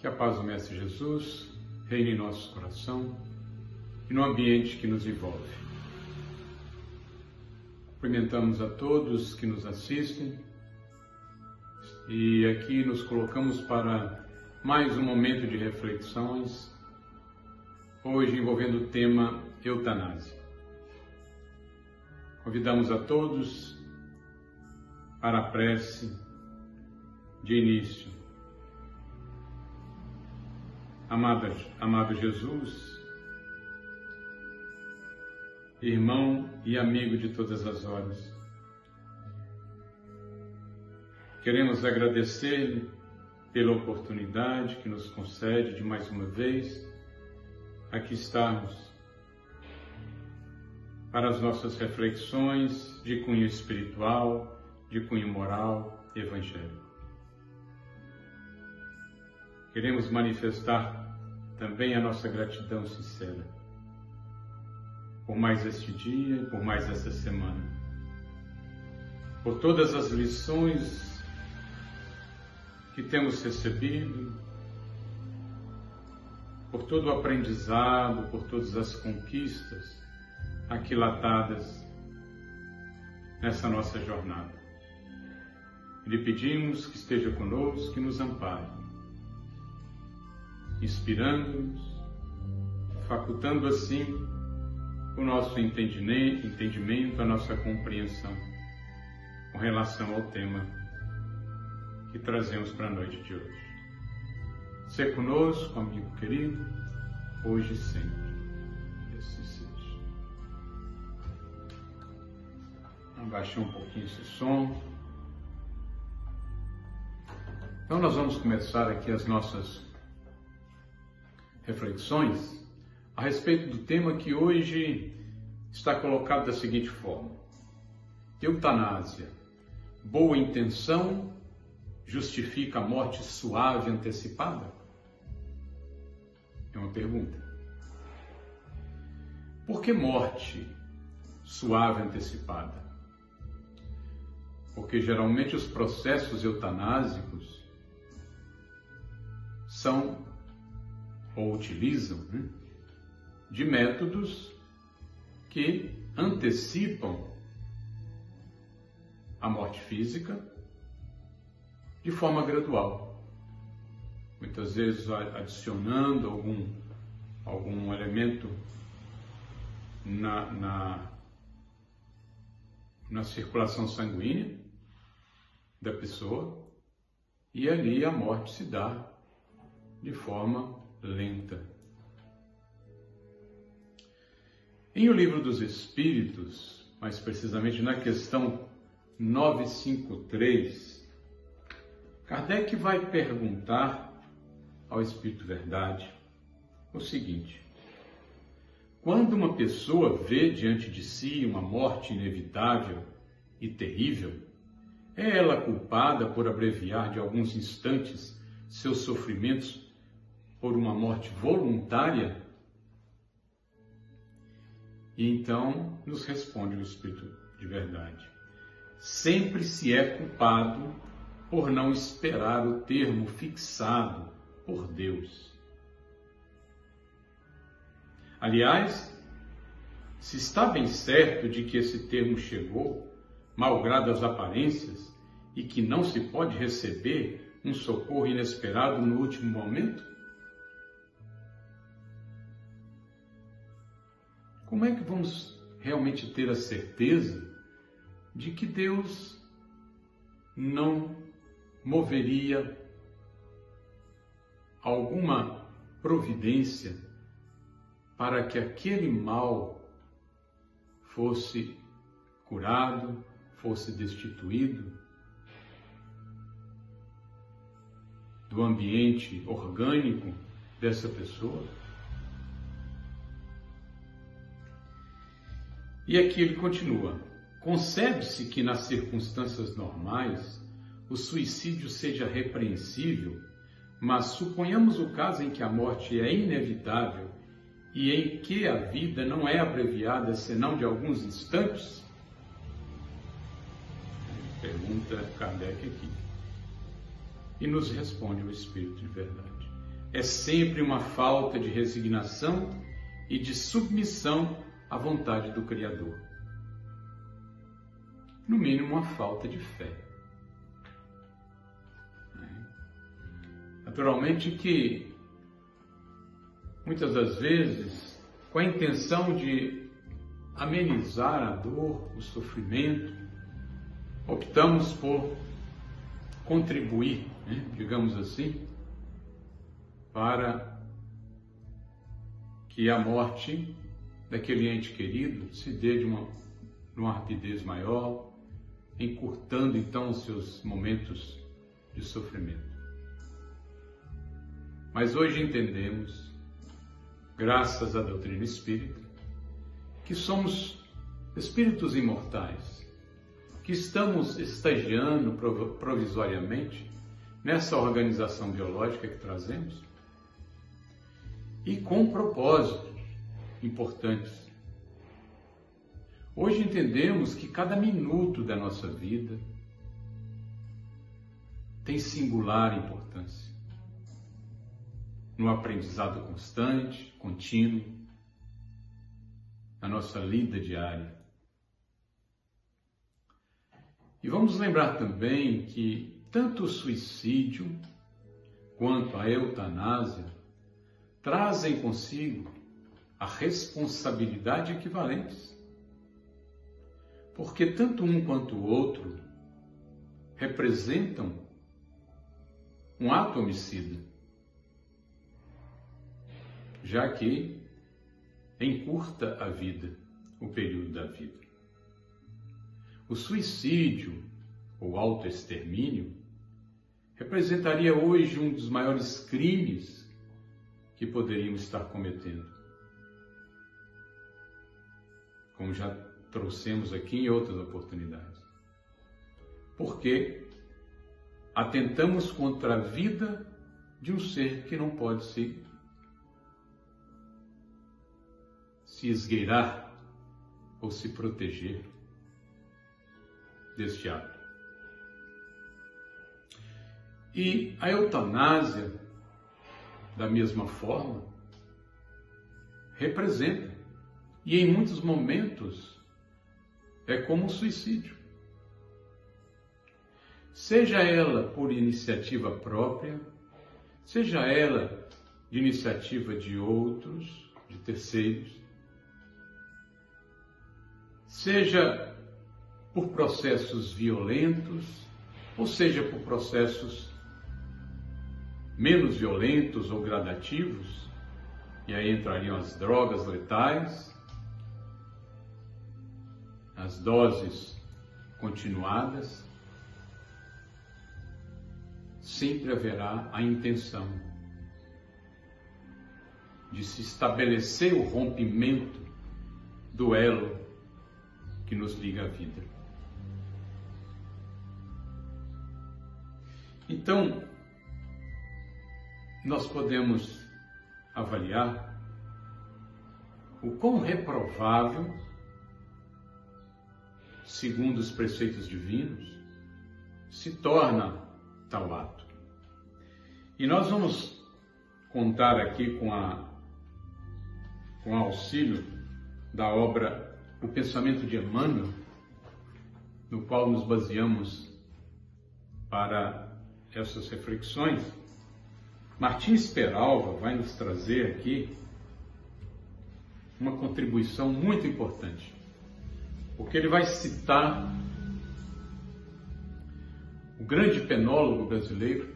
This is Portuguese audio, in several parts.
Que a paz do Mestre Jesus reine em nosso coração e no ambiente que nos envolve. Cumprimentamos a todos que nos assistem e aqui nos colocamos para mais um momento de reflexões, hoje envolvendo o tema eutanásia. Convidamos a todos para a prece de início. Amado Jesus, irmão e amigo de todas as horas, queremos agradecer-lhe pela oportunidade que nos concede de mais uma vez aqui estarmos para as nossas reflexões de cunho espiritual, de cunho moral e evangélico. Queremos manifestar também a nossa gratidão sincera por mais este dia e por mais esta semana, por todas as lições que temos recebido, por todo o aprendizado, por todas as conquistas aquilatadas nessa nossa jornada. Lhe pedimos que esteja conosco, que nos ampare, inspirando-nos, facultando assim o nosso entendimento, a nossa compreensão com relação ao tema que trazemos para a noite de hoje. Ser conosco, amigo querido, hoje e sempre. Que assim seja. Abaixar um pouquinho esse som. Então nós vamos começar aqui as nossas reflexões a respeito do tema que hoje está colocado da seguinte forma: eutanásia, boa intenção justifica a morte suave antecipada? É uma pergunta. Por que morte suave antecipada? Porque geralmente os processos eutanásicos são ou utilizam de métodos que antecipam a morte física de forma gradual, muitas vezes adicionando algum elemento na circulação sanguínea da pessoa, e ali a morte se dá de forma lenta. Em O Livro dos Espíritos, mais precisamente na questão 953, Kardec vai perguntar ao Espírito Verdade o seguinte: quando uma pessoa vê diante de si uma morte inevitável e terrível, é ela culpada por abreviar de alguns instantes seus sofrimentos por uma morte voluntária? E então nos responde o Espírito de Verdade: sempre se é culpado por não esperar o termo fixado por Deus. Aliás, se está bem certo de que esse termo chegou, malgrado as aparências, e que não se pode receber um socorro inesperado no último momento? Como é que vamos realmente ter a certeza de que Deus não moveria alguma providência para que aquele mal fosse curado, fosse destituído do ambiente orgânico dessa pessoa? E aqui ele continua: concebe-se que nas circunstâncias normais o suicídio seja repreensível, mas suponhamos o caso em que a morte é inevitável e em que a vida não é abreviada senão de alguns instantes? Pergunta Kardec aqui. E nos responde o Espírito de Verdade: é sempre uma falta de resignação e de submissão à vontade do Criador. No mínimo, uma falta de fé. Naturalmente que, muitas das vezes, com a intenção de amenizar a dor, o sofrimento, optamos por contribuir, digamos assim, para que a morte daquele ente querido se dê numa rapidez maior, encurtando então os seus momentos de sofrimento. Mas hoje entendemos, graças à doutrina espírita, que somos espíritos imortais, que estamos estagiando provisoriamente nessa organização biológica que trazemos e com propósitos importantes. Hoje entendemos que cada minuto da nossa vida tem singular importância no aprendizado constante, contínuo, na nossa lida diária. E vamos lembrar também que tanto o suicídio quanto a eutanásia trazem consigo a responsabilidade equivalentes. Porque tanto um quanto o outro representam um ato homicida, já que encurta a vida, o período da vida. O suicídio ou autoextermínio representaria hoje um dos maiores crimes que poderíamos estar cometendo. Como já trouxemos aqui em outras oportunidades. Porque atentamos contra a vida de um ser que não pode se esgueirar ou se proteger deste ato. E a eutanásia, da mesma forma, representa, e em muitos momentos, é como um suicídio. Seja ela por iniciativa própria, seja ela de iniciativa de outros, de terceiros, seja por processos violentos, ou seja por processos menos violentos ou gradativos, e aí entrariam as drogas letais, as doses continuadas, sempre haverá a intenção de se estabelecer o rompimento do elo que nos liga à vida. Então, nós podemos avaliar o quão reprovável, segundo os preceitos divinos, se torna tal ato. E nós vamos contar aqui com o auxílio da obra O Pensamento de Emmanuel, no qual nos baseamos para essas reflexões. Martins Peralva vai nos trazer aqui uma contribuição muito importante, porque ele vai citar o grande penólogo brasileiro,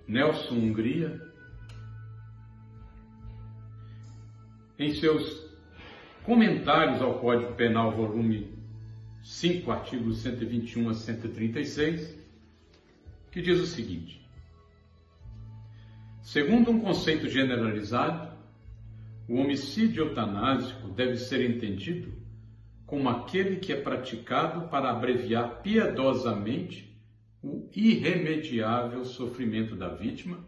Nelson Hungria, em seus comentários ao Código Penal, volume 5, artigos 121 a 136, que diz o seguinte: segundo um conceito generalizado, o homicídio eutanásico deve ser entendido como aquele que é praticado para abreviar piedosamente o irremediável sofrimento da vítima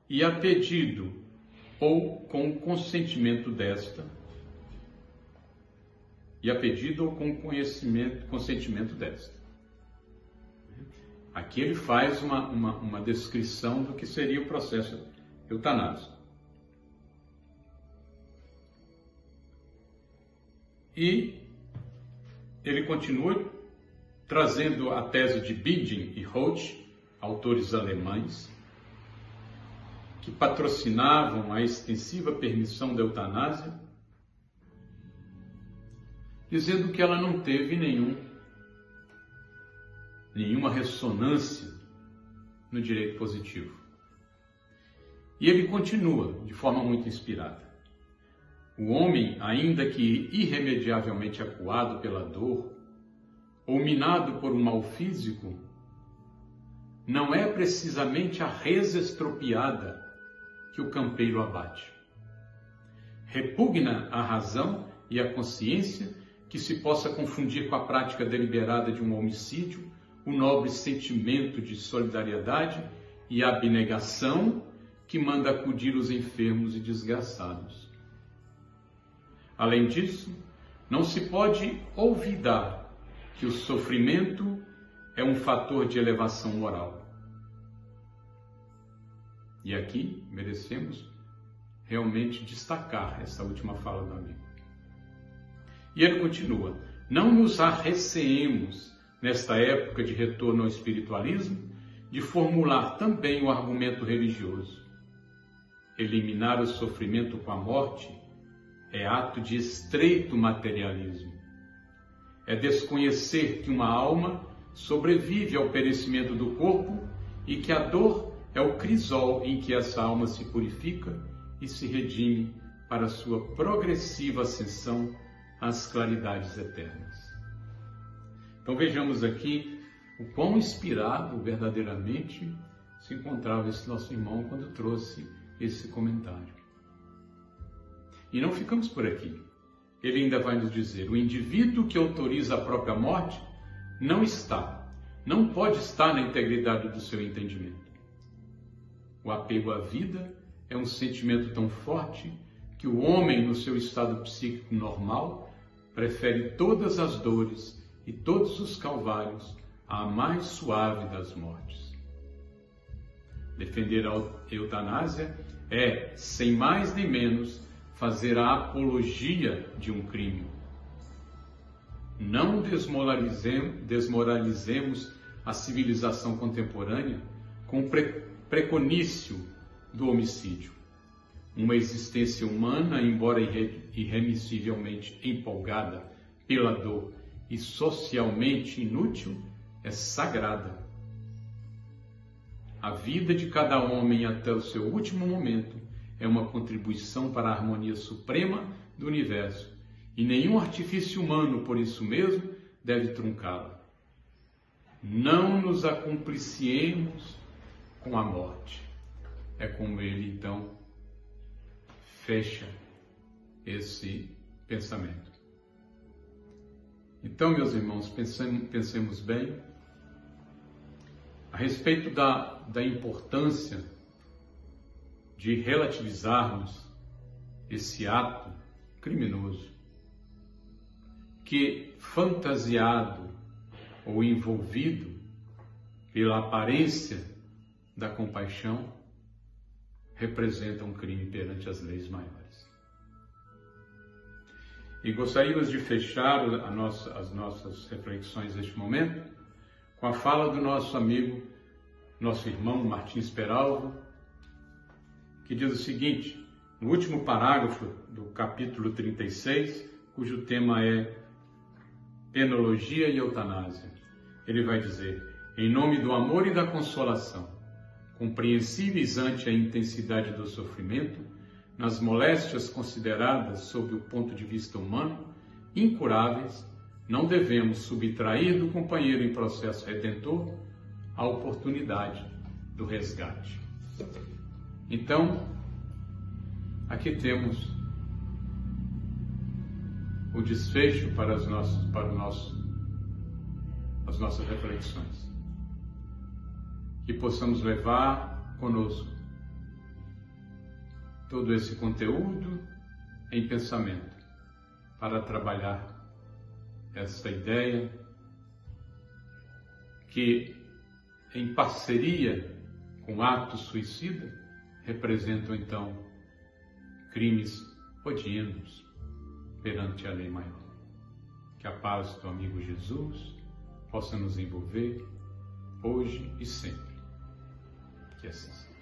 e a pedido ou com o consentimento desta, consentimento desta. Aqui ele faz uma descrição do que seria o processo eutanásico. E ele continua trazendo a tese de Binding e Roth, autores alemães, que patrocinavam a extensiva permissão da eutanásia, dizendo que ela não teve nenhuma ressonância no direito positivo. E ele continua de forma muito inspirada. O homem, ainda que irremediavelmente acuado pela dor, ou minado por um mal físico, não é precisamente a reza estropiada que o campeiro abate. Repugna a razão e a consciência que se possa confundir com a prática deliberada de um homicídio o nobre sentimento de solidariedade e abnegação que manda acudir os enfermos e desgraçados. Além disso, não se pode olvidar que o sofrimento é um fator de elevação moral. E aqui merecemos realmente destacar essa última fala do amigo. E ele continua: não nos arreceemos, nesta época de retorno ao espiritualismo, de formular também o argumento religioso. Eliminar o sofrimento com a morte é ato de estreito materialismo. É desconhecer que uma alma sobrevive ao perecimento do corpo e que a dor é o crisol em que essa alma se purifica e se redime para sua progressiva ascensão às claridades eternas. Então vejamos aqui o quão inspirado verdadeiramente se encontrava esse nosso irmão quando trouxe esse comentário. E não ficamos por aqui. Ele ainda vai nos dizer: o indivíduo que autoriza a própria morte não pode estar na integridade do seu entendimento. O apego à vida é um sentimento tão forte que o homem, no seu estado psíquico normal, prefere todas as dores e todos os calvários à mais suave das mortes. Defender a eutanásia é, sem mais nem menos, fazer a apologia de um crime. Não desmoralizemos a civilização contemporânea com o preconício do homicídio. Uma existência humana, embora irremissivelmente empolgada pela dor e socialmente inútil, é sagrada. A vida de cada homem até o seu último momento é uma contribuição para a harmonia suprema do universo, e nenhum artifício humano, por isso mesmo, deve truncá-la. Não nos acompliciemos com a morte. É como ele, então, fecha esse pensamento. Então, meus irmãos, pensemos bem a respeito da importância de relativizarmos esse ato criminoso que, fantasiado ou envolvido pela aparência da compaixão, representa um crime perante as leis maiores. E gostaríamos de fechar as nossas reflexões neste momento com a fala do nosso amigo, nosso irmão Martins Peralvo, que diz o seguinte, no último parágrafo do capítulo 36, cujo tema é Penologia e Eutanásia. Ele vai dizer: em nome do amor e da consolação, compreensíveis ante a intensidade do sofrimento, nas moléstias consideradas sob o ponto de vista humano, incuráveis, não devemos subtrair do companheiro em processo redentor a oportunidade do resgate. Então, aqui temos o desfecho para as nossas reflexões. Que possamos levar conosco todo esse conteúdo em pensamento para trabalhar essa ideia que em parceria com ato suicida, representam então crimes odiosos perante a lei maior. Que a paz do amigo Jesus possa nos envolver hoje e sempre. Que assim seja.